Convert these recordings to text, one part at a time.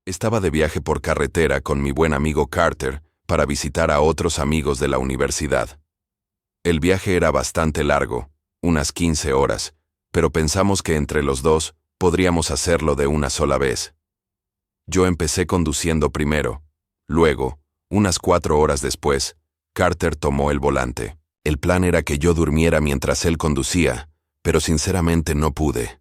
Estaba de viaje por carretera con mi buen amigo Carter para visitar a otros amigos de la universidad. El viaje era bastante largo, unas 15 horas, pero pensamos que entre los dos podríamos hacerlo de una sola vez. Yo empecé conduciendo primero. Luego, unas 4 horas después, Carter tomó el volante. El plan era que yo durmiera mientras él conducía, pero sinceramente no pude.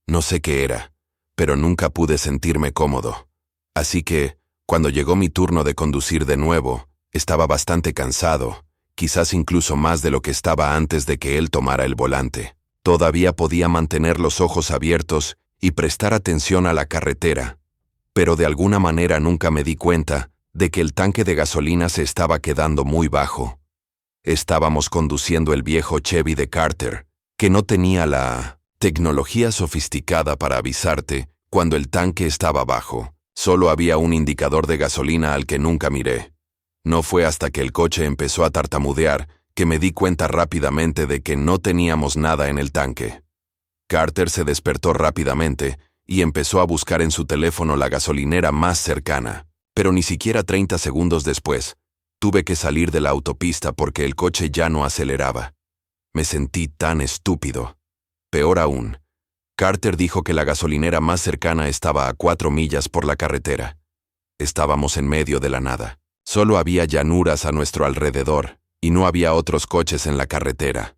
No sé qué era, pero nunca pude sentirme cómodo. Así que, cuando llegó mi turno de conducir de nuevo, estaba bastante cansado, quizás incluso más de lo que estaba antes de que él tomara el volante. Todavía podía mantener los ojos abiertos y prestar atención a la carretera, pero de alguna manera nunca me di cuenta de que el tanque de gasolina se estaba quedando muy bajo. Estábamos conduciendo el viejo Chevy de Carter, que no tenía la tecnología sofisticada para avisarte cuando el tanque estaba bajo. Solo había un indicador de gasolina al que nunca miré. No fue hasta que el coche empezó a tartamudear que me di cuenta rápidamente de que no teníamos nada en el tanque. Carter se despertó rápidamente y empezó a buscar en su teléfono la gasolinera más cercana, pero ni siquiera 30 segundos después, tuve que salir de la autopista porque el coche ya no aceleraba. Me sentí tan estúpido. Peor aún, Carter dijo que la gasolinera más cercana estaba a 4 millas por la carretera. Estábamos en medio de la nada. Solo había llanuras a nuestro alrededor, y no había otros coches en la carretera.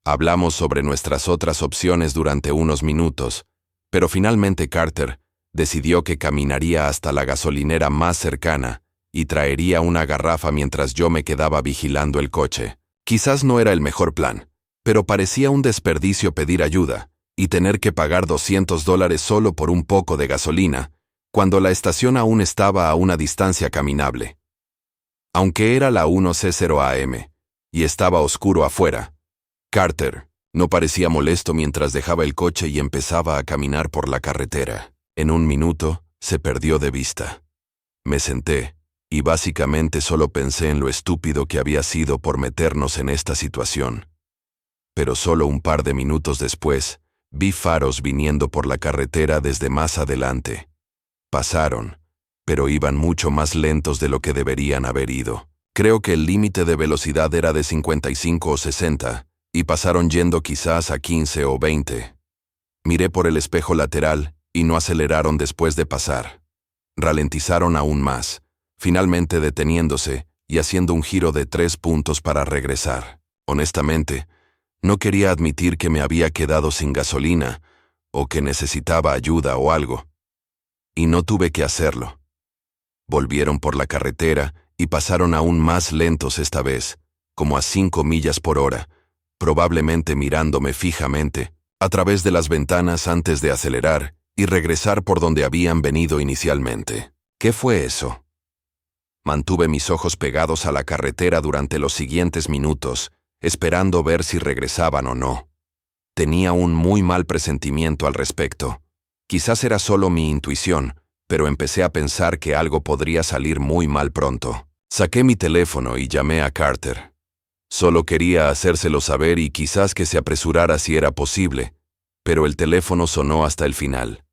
Hablamos sobre nuestras otras opciones durante unos minutos, pero finalmente Carter decidió que caminaría hasta la gasolinera más cercana y traería una garrafa mientras yo me quedaba vigilando el coche. Quizás no era el mejor plan, pero parecía un desperdicio pedir ayuda y tener que pagar $200 solo por un poco de gasolina, cuando la estación aún estaba a una distancia caminable. Aunque era la 1:00 AM y estaba oscuro afuera, Carter no parecía molesto mientras dejaba el coche y empezaba a caminar por la carretera. En un minuto, se perdió de vista. Me senté, y básicamente solo pensé en lo estúpido que había sido por meternos en esta situación. Pero solo un par de minutos después, vi faros viniendo por la carretera desde más adelante. Pasaron, pero iban mucho más lentos de lo que deberían haber ido. Creo que el límite de velocidad era de 55 o 60, y pasaron yendo quizás a 15 o 20. Miré por el espejo lateral, y no aceleraron después de pasar. Ralentizaron aún más, finalmente deteniéndose y haciendo un giro de 3 puntos para regresar. Honestamente, no quería admitir que me había quedado sin gasolina, o que necesitaba ayuda o algo. Y no tuve que hacerlo. Volvieron por la carretera y pasaron aún más lentos esta vez, como a 5 millas por hora, probablemente mirándome fijamente, a través de las ventanas antes de acelerar y regresar por donde habían venido inicialmente. ¿Qué fue eso? Mantuve mis ojos pegados a la carretera durante los siguientes minutos, esperando ver si regresaban o no. Tenía un muy mal presentimiento al respecto. Quizás era solo mi intuición, pero empecé a pensar que algo podría salir muy mal pronto. Saqué mi teléfono y llamé a Carter. Solo quería hacérselo saber y quizás que se apresurara si era posible, pero el teléfono sonó hasta el final.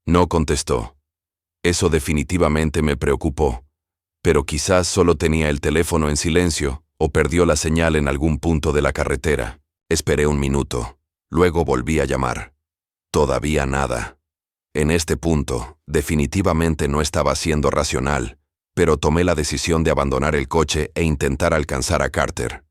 No contestó. Eso definitivamente me preocupó, pero quizás solo tenía el teléfono en silencio o perdió la señal en algún punto de la carretera. Esperé un minuto. Luego volví a llamar. Todavía nada. En este punto, definitivamente no estaba siendo racional, pero tomé la decisión de abandonar el coche e intentar alcanzar a Carter.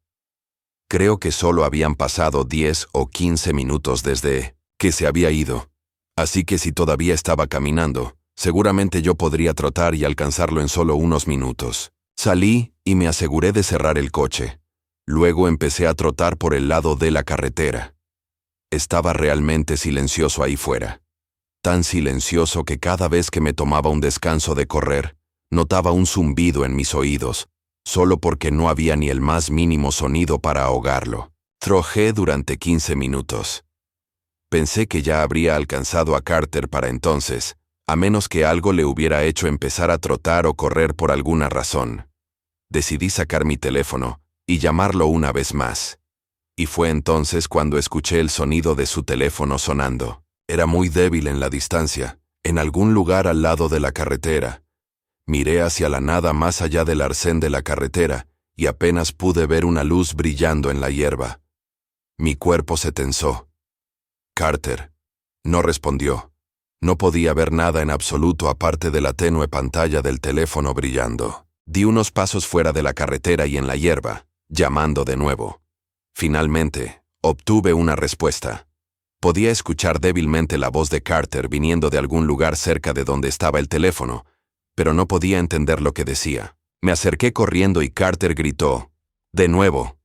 Creo que solo habían pasado 10 o 15 minutos desde que se había ido, así que si todavía estaba caminando, seguramente yo podría trotar y alcanzarlo en solo unos minutos. Salí y me aseguré de cerrar el coche. Luego empecé a trotar por el lado de la carretera. Estaba realmente silencioso ahí fuera. Tan silencioso que cada vez que me tomaba un descanso de correr, notaba un zumbido en mis oídos, solo porque no había ni el más mínimo sonido para ahogarlo. Trojé durante 15 minutos. Pensé que ya habría alcanzado a Carter para entonces, a menos que algo le hubiera hecho empezar a trotar o correr por alguna razón. Decidí sacar mi teléfono y llamarlo una vez más. Y fue entonces cuando escuché el sonido de su teléfono sonando. Era muy débil en la distancia, en algún lugar al lado de la carretera. Miré hacia la nada más allá del arcén de la carretera y apenas pude ver una luz brillando en la hierba. Mi cuerpo se tensó. Carter. No respondió. No podía ver nada en absoluto aparte de la tenue pantalla del teléfono brillando. Di unos pasos fuera de la carretera y en la hierba, llamando de nuevo. Finalmente, obtuve una respuesta. Podía escuchar débilmente la voz de Carter viniendo de algún lugar cerca de donde estaba el teléfono, pero no podía entender lo que decía. Me acerqué corriendo y Carter gritó, de nuevo,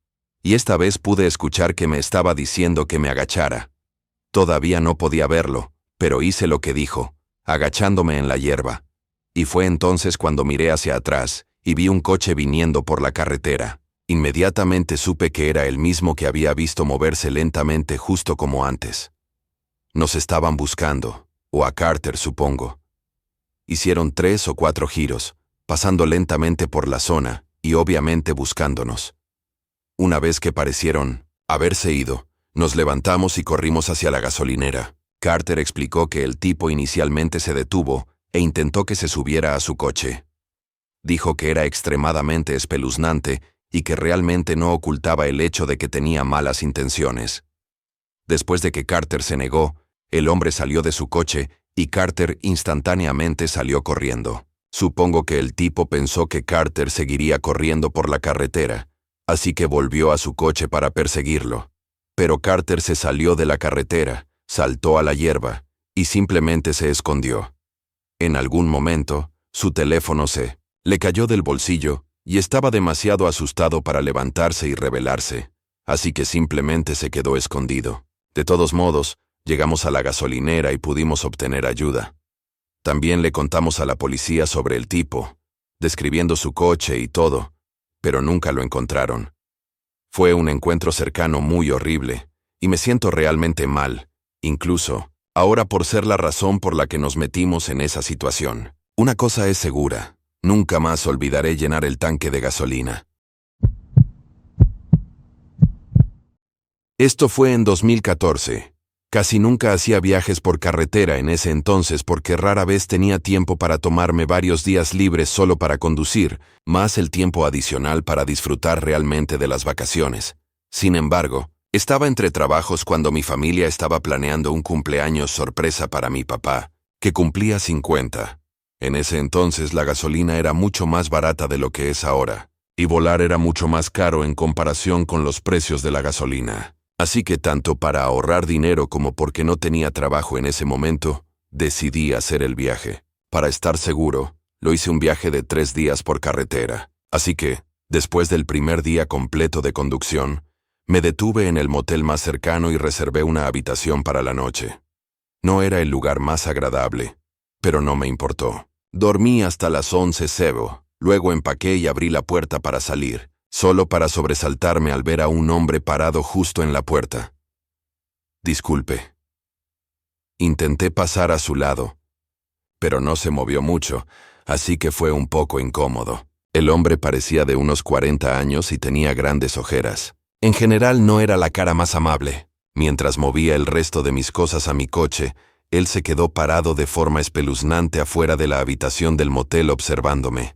y esta vez pude escuchar que me estaba diciendo que me agachara. Todavía no podía verlo, pero hice lo que dijo, agachándome en la hierba. Y fue entonces cuando miré hacia atrás y vi un coche viniendo por la carretera. Inmediatamente supe que era el mismo que había visto moverse lentamente justo como antes. Nos estaban buscando, o a Carter supongo. Hicieron 3 o 4 giros, pasando lentamente por la zona y obviamente buscándonos. Una vez que parecieron haberse ido, nos levantamos y corrimos hacia la gasolinera. Carter explicó que el tipo inicialmente se detuvo e intentó que se subiera a su coche. Dijo que era extremadamente espeluznante y que realmente no ocultaba el hecho de que tenía malas intenciones. Después de que Carter se negó, el hombre salió de su coche y Carter instantáneamente salió corriendo. Supongo que el tipo pensó que Carter seguiría corriendo por la carretera, así que volvió a su coche para perseguirlo. Pero Carter se salió de la carretera, saltó a la hierba y simplemente se escondió. En algún momento, su teléfono se le cayó del bolsillo y estaba demasiado asustado para levantarse y rebelarse, así que simplemente se quedó escondido. De todos modos, llegamos a la gasolinera y pudimos obtener ayuda. También le contamos a la policía sobre el tipo, describiendo su coche y todo, pero nunca lo encontraron. Fue un encuentro cercano muy horrible, y me siento realmente mal, incluso ahora por ser la razón por la que nos metimos en esa situación. Una cosa es segura. Nunca más olvidaré llenar el tanque de gasolina. Esto fue en 2014. Casi nunca hacía viajes por carretera en ese entonces porque rara vez tenía tiempo para tomarme varios días libres solo para conducir, más el tiempo adicional para disfrutar realmente de las vacaciones. Sin embargo, estaba entre trabajos cuando mi familia estaba planeando un cumpleaños sorpresa para mi papá, que cumplía 50. En ese entonces la gasolina era mucho más barata de lo que es ahora, y volar era mucho más caro en comparación con los precios de la gasolina. Así que tanto para ahorrar dinero como porque no tenía trabajo en ese momento, decidí hacer el viaje. Para estar seguro, lo hice un viaje de 3 días por carretera. Así que, después del primer día completo de conducción, me detuve en el motel más cercano y reservé una habitación para la noche. No era el lugar más agradable, pero no me importó. Dormí hasta las 11 cebo, luego empaqué y abrí la puerta para salir, solo para sobresaltarme al ver a un hombre parado justo en la puerta. Disculpe. Intenté pasar a su lado, pero no se movió mucho, así que fue un poco incómodo. El hombre parecía de unos 40 años y tenía grandes ojeras. En general no era la cara más amable. Mientras movía el resto de mis cosas a mi coche, él se quedó parado de forma espeluznante afuera de la habitación del motel observándome.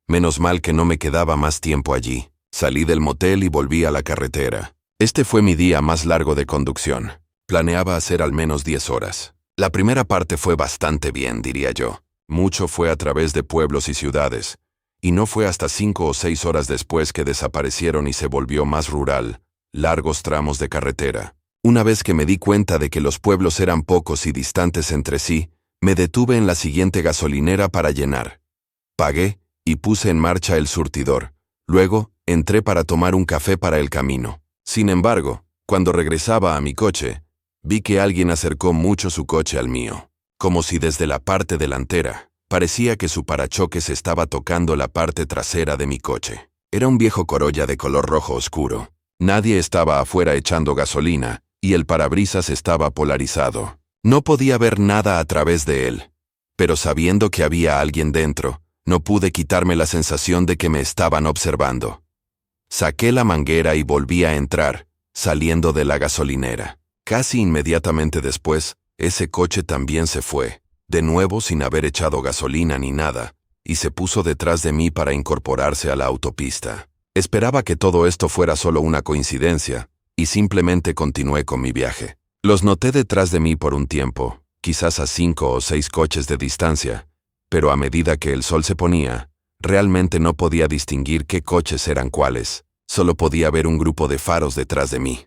Menos mal que no me quedaba más tiempo allí. Salí del motel y volví a la carretera. Este fue mi día más largo de conducción. Planeaba hacer al menos 10 horas. La primera parte fue bastante bien, diría yo. Mucho fue a través de pueblos y ciudades, y no fue hasta 5 o 6 horas después que desaparecieron y se volvió más rural, largos tramos de carretera. Una vez que me di cuenta de que los pueblos eran pocos y distantes entre sí, me detuve en la siguiente gasolinera para llenar. Pagué y puse en marcha el surtidor. Luego, entré para tomar un café para el camino. Sin embargo, cuando regresaba a mi coche, vi que alguien acercó mucho su coche al mío, como si desde la parte delantera. Parecía que su parachoques estaba tocando la parte trasera de mi coche. Era un viejo Corolla de color rojo oscuro. Nadie estaba afuera echando gasolina, y el parabrisas estaba polarizado. No podía ver nada a través de él, pero sabiendo que había alguien dentro, no pude quitarme la sensación de que me estaban observando. Saqué la manguera y volví a entrar, saliendo de la gasolinera. Casi inmediatamente después, ese coche también se fue. de nuevo sin haber echado gasolina ni nada, y se puso detrás de mí para incorporarse a la autopista. Esperaba que todo esto fuera solo una coincidencia, y simplemente continué con mi viaje. Los noté detrás de mí por un tiempo, quizás a 5 o 6 coches de distancia, pero a medida que el sol se ponía, realmente no podía distinguir qué coches eran cuáles, solo podía ver un grupo de faros detrás de mí.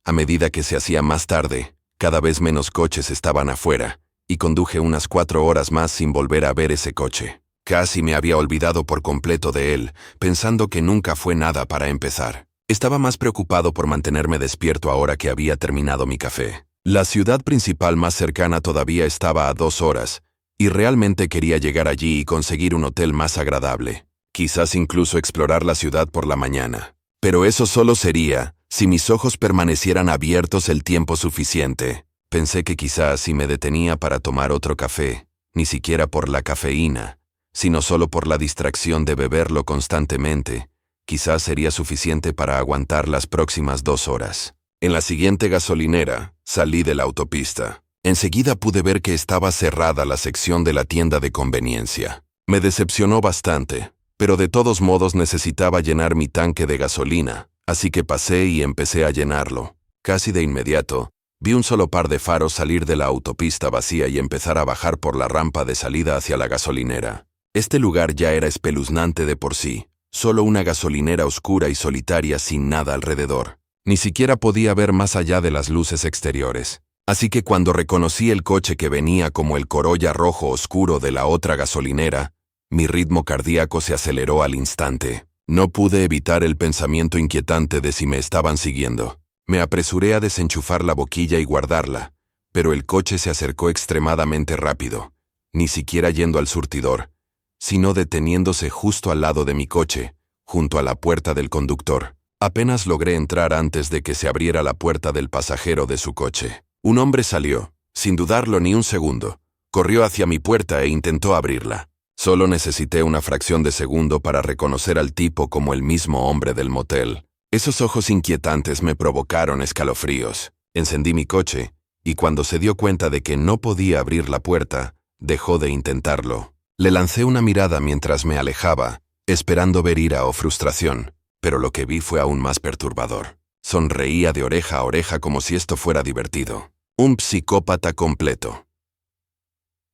A medida que se hacía más tarde, cada vez menos coches estaban afuera, y conduje unas 4 horas más sin volver a ver ese coche. Casi me había olvidado por completo de él, pensando que nunca fue nada para empezar. Estaba más preocupado por mantenerme despierto ahora que había terminado mi café. La ciudad principal más cercana todavía estaba a 2 horas, y realmente quería llegar allí y conseguir un hotel más agradable. Quizás incluso explorar la ciudad por la mañana. Pero eso solo sería si mis ojos permanecieran abiertos el tiempo suficiente. Pensé que quizás si me detenía para tomar otro café, ni siquiera por la cafeína, sino solo por la distracción de beberlo constantemente, quizás sería suficiente para aguantar las próximas 2 horas. En la siguiente gasolinera, salí de la autopista. Enseguida pude ver que estaba cerrada la sección de la tienda de conveniencia. Me decepcionó bastante, pero de todos modos necesitaba llenar mi tanque de gasolina, así que pasé y empecé a llenarlo. Casi de inmediato, vi un solo par de faros salir de la autopista vacía y empezar a bajar por la rampa de salida hacia la gasolinera. Este lugar ya era espeluznante de por sí, solo una gasolinera oscura y solitaria sin nada alrededor. Ni siquiera podía ver más allá de las luces exteriores. Así que cuando reconocí el coche que venía como el Corolla rojo oscuro de la otra gasolinera, mi ritmo cardíaco se aceleró al instante. No pude evitar el pensamiento inquietante de si me estaban siguiendo. Me apresuré a desenchufar la boquilla y guardarla, pero el coche se acercó extremadamente rápido, ni siquiera yendo al surtidor, sino deteniéndose justo al lado de mi coche, junto a la puerta del conductor. Apenas logré entrar antes de que se abriera la puerta del pasajero de su coche. Un hombre salió, sin dudarlo ni un segundo, corrió hacia mi puerta e intentó abrirla. Solo necesité una fracción de segundo para reconocer al tipo como el mismo hombre del motel. Esos ojos inquietantes me provocaron escalofríos. Encendí mi coche, y cuando se dio cuenta de que no podía abrir la puerta, dejó de intentarlo. Le lancé una mirada mientras me alejaba, esperando ver ira o frustración, pero lo que vi fue aún más perturbador. Sonreía de oreja a oreja como si esto fuera divertido. Un psicópata completo.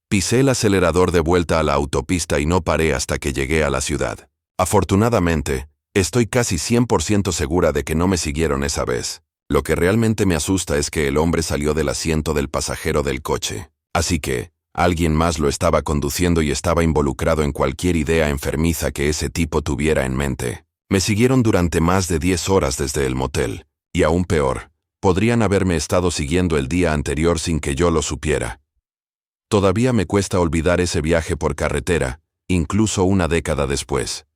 Pisé el acelerador de vuelta a la autopista y no paré hasta que llegué a la ciudad. Afortunadamente, estoy casi 100% segura de que no me siguieron esa vez. Lo que realmente me asusta es que el hombre salió del asiento del pasajero del coche. Así que, alguien más lo estaba conduciendo y estaba involucrado en cualquier idea enfermiza que ese tipo tuviera en mente. Me siguieron durante más de 10 horas desde el motel, y aún peor, podrían haberme estado siguiendo el día anterior sin que yo lo supiera. Todavía me cuesta olvidar ese viaje por carretera, incluso una década después.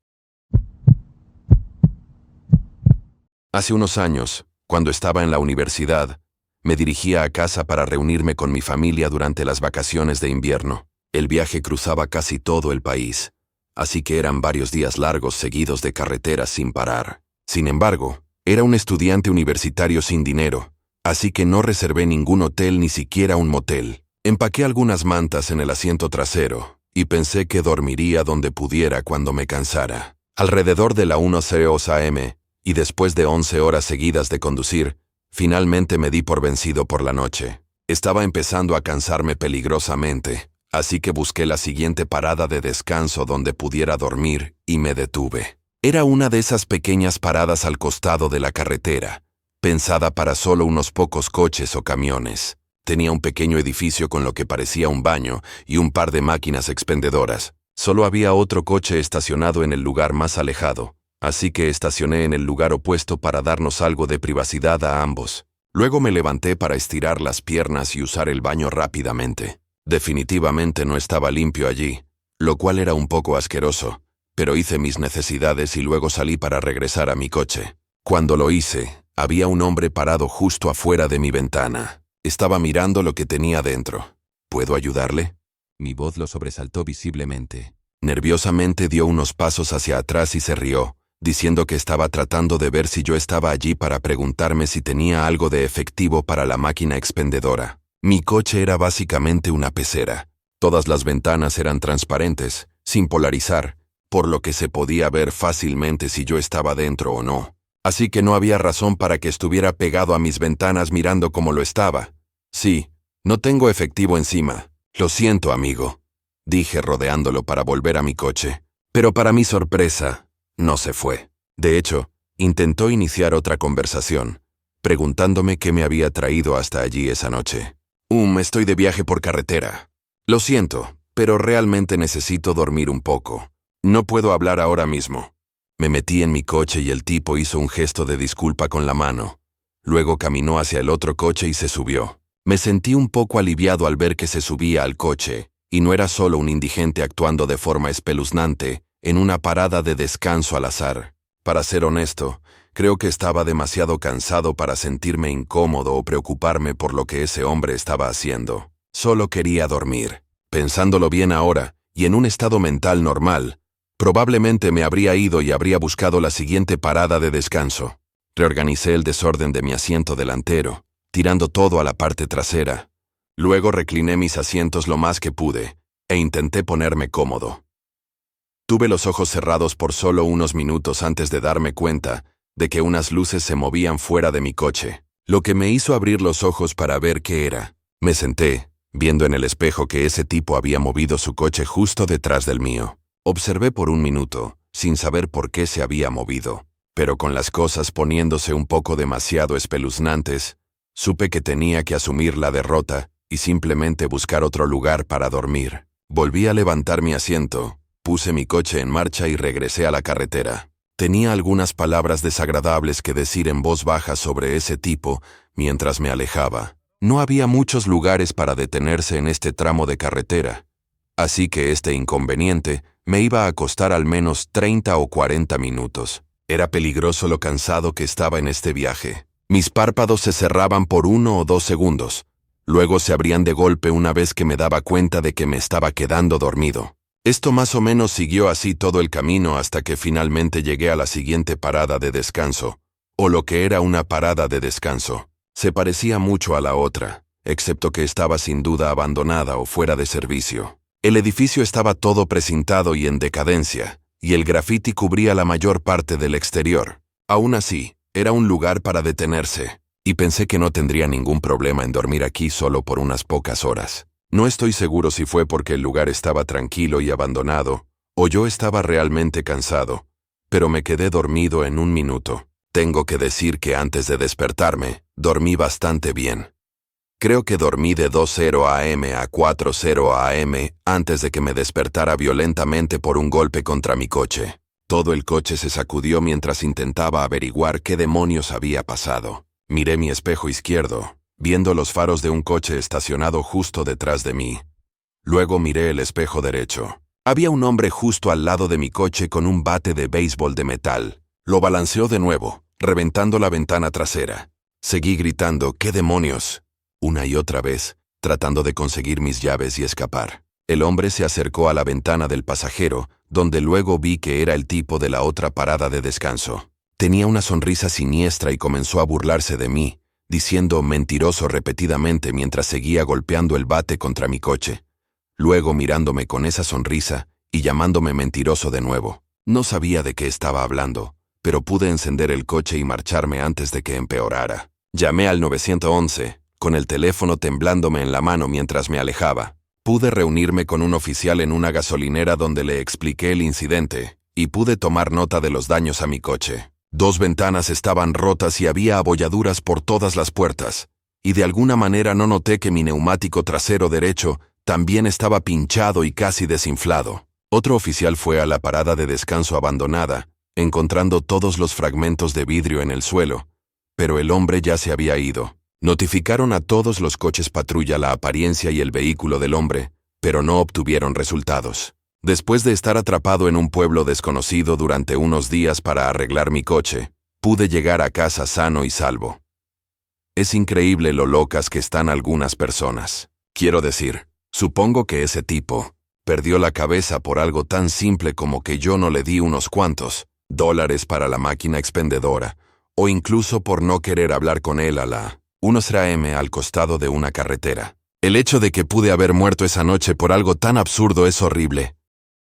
Hace unos años, cuando estaba en la universidad, me dirigía a casa para reunirme con mi familia durante las vacaciones de invierno. El viaje cruzaba casi todo el país, así que eran varios días largos seguidos de carreteras sin parar. Sin embargo, era un estudiante universitario sin dinero, así que no reservé ningún hotel ni siquiera un motel. Empaqué algunas mantas en el asiento trasero y pensé que dormiría donde pudiera cuando me cansara. Alrededor de la 1:00 am, y después de 11 horas seguidas de conducir, finalmente me di por vencido por la noche. Estaba empezando a cansarme peligrosamente, así que busqué la siguiente parada de descanso donde pudiera dormir y me detuve. Era una de esas pequeñas paradas al costado de la carretera, pensada para solo unos pocos coches o camiones. Tenía un pequeño edificio con lo que parecía un baño y un par de máquinas expendedoras. Solo había otro coche estacionado en el lugar más alejado, así que estacioné en el lugar opuesto para darnos algo de privacidad a ambos. Luego me levanté para estirar las piernas y usar el baño rápidamente. Definitivamente no estaba limpio allí, lo cual era un poco asqueroso, pero hice mis necesidades y luego salí para regresar a mi coche. Cuando lo hice, había un hombre parado justo afuera de mi ventana. Estaba mirando lo que tenía dentro. ¿Puedo ayudarle? Mi voz lo sobresaltó visiblemente. Nerviosamente dio unos pasos hacia atrás y se rió, diciendo que estaba tratando de ver si yo estaba allí para preguntarme si tenía algo de efectivo para la máquina expendedora. Mi coche era básicamente una pecera, Todas las ventanas eran transparentes, sin polarizar, por lo que se podía ver fácilmente si yo estaba dentro o no. Así que no había razón para que estuviera pegado a mis ventanas mirando como lo estaba. Sí, no tengo efectivo encima. Lo siento, amigo, dije rodeándolo para volver a mi coche. Pero para mi sorpresa, no se fue. De hecho, intentó iniciar otra conversación, preguntándome qué me había traído hasta allí esa noche. Estoy de viaje por carretera. Lo siento, pero realmente necesito dormir un poco. No puedo hablar ahora mismo. Me metí en mi coche y el tipo hizo un gesto de disculpa con la mano. Luego caminó hacia el otro coche y se subió. Me sentí un poco aliviado al ver que se subía al coche, y no era solo un indigente actuando de forma espeluznante en una parada de descanso al azar. Para ser honesto, creo que estaba demasiado cansado para sentirme incómodo o preocuparme por lo que ese hombre estaba haciendo. Solo quería dormir. Pensándolo bien ahora, y en un estado mental normal, probablemente me habría ido y habría buscado la siguiente parada de descanso. Reorganicé el desorden de mi asiento delantero, tirando todo a la parte trasera. Luego recliné mis asientos lo más que pude, e intenté ponerme cómodo. Tuve los ojos cerrados por solo unos minutos antes de darme cuenta de que unas luces se movían fuera de mi coche, lo que me hizo abrir los ojos para ver qué era. Me senté, viendo en el espejo que ese tipo había movido su coche justo detrás del mío. Observé por un minuto, sin saber por qué se había movido, pero con las cosas poniéndose un poco demasiado espeluznantes, supe que tenía que asumir la derrota y simplemente buscar otro lugar para dormir. Volví a levantar mi asiento, puse mi coche en marcha y regresé a la carretera. Tenía algunas palabras desagradables que decir en voz baja sobre ese tipo mientras me alejaba. No había muchos lugares para detenerse en este tramo de carretera, así que este inconveniente me iba a costar al menos 30 o 40 minutos. Era peligroso lo cansado que estaba en este viaje. Mis párpados se cerraban por 1 o 2 segundos. Luego se abrían de golpe una vez que me daba cuenta de que me estaba quedando dormido. Esto más o menos siguió así todo el camino hasta que finalmente llegué a la siguiente parada de descanso, o lo que era una parada de descanso. Se parecía mucho a la otra, excepto que estaba sin duda abandonada o fuera de servicio. El edificio estaba todo precintado y en decadencia, y el grafiti cubría la mayor parte del exterior. Aún así, era un lugar para detenerse, y pensé que no tendría ningún problema en dormir aquí solo por unas pocas horas. No estoy seguro si fue porque el lugar estaba tranquilo y abandonado, o yo estaba realmente cansado, pero me quedé dormido en un minuto. Tengo que decir que antes de despertarme, dormí bastante bien. Creo que dormí de 2:00 a.m. a 4:00 a.m. antes de que me despertara violentamente por un golpe contra mi coche. Todo el coche se sacudió mientras intentaba averiguar qué demonios había pasado. Miré mi espejo izquierdo, viendo los faros de un coche estacionado justo detrás de mí. Luego miré el espejo derecho. Había un hombre justo al lado de mi coche con un bate de béisbol de metal. Lo balanceó de nuevo, reventando la ventana trasera. Seguí gritando, «¿Qué demonios?», una y otra vez, tratando de conseguir mis llaves y escapar. El hombre se acercó a la ventana del pasajero, donde luego vi que era el tipo de la otra parada de descanso. Tenía una sonrisa siniestra y comenzó a burlarse de mí, diciendo mentiroso repetidamente mientras seguía golpeando el bate contra mi coche. Luego mirándome con esa sonrisa y llamándome mentiroso de nuevo. No sabía de qué estaba hablando, pero pude encender el coche y marcharme antes de que empeorara. Llamé al 911, con el teléfono temblándome en la mano mientras me alejaba. Pude reunirme con un oficial en una gasolinera donde le expliqué el incidente, y pude tomar nota de los daños a mi coche. 2 ventanas estaban rotas y había abolladuras por todas las puertas, y de alguna manera no noté que mi neumático trasero derecho también estaba pinchado y casi desinflado. Otro oficial fue a la parada de descanso abandonada, encontrando todos los fragmentos de vidrio en el suelo, pero el hombre ya se había ido. Notificaron a todos los coches patrulla la apariencia y el vehículo del hombre, pero no obtuvieron resultados. Después de estar atrapado en un pueblo desconocido durante unos días para arreglar mi coche, pude llegar a casa sano y salvo. Es increíble lo locas que están algunas personas. Quiero decir, supongo que ese tipo perdió la cabeza por algo tan simple como que yo no le di unos cuantos $, para la máquina expendedora, o incluso por no querer hablar con él a la 1:00 am al costado de una carretera. El hecho de que pude haber muerto esa noche por algo tan absurdo es horrible.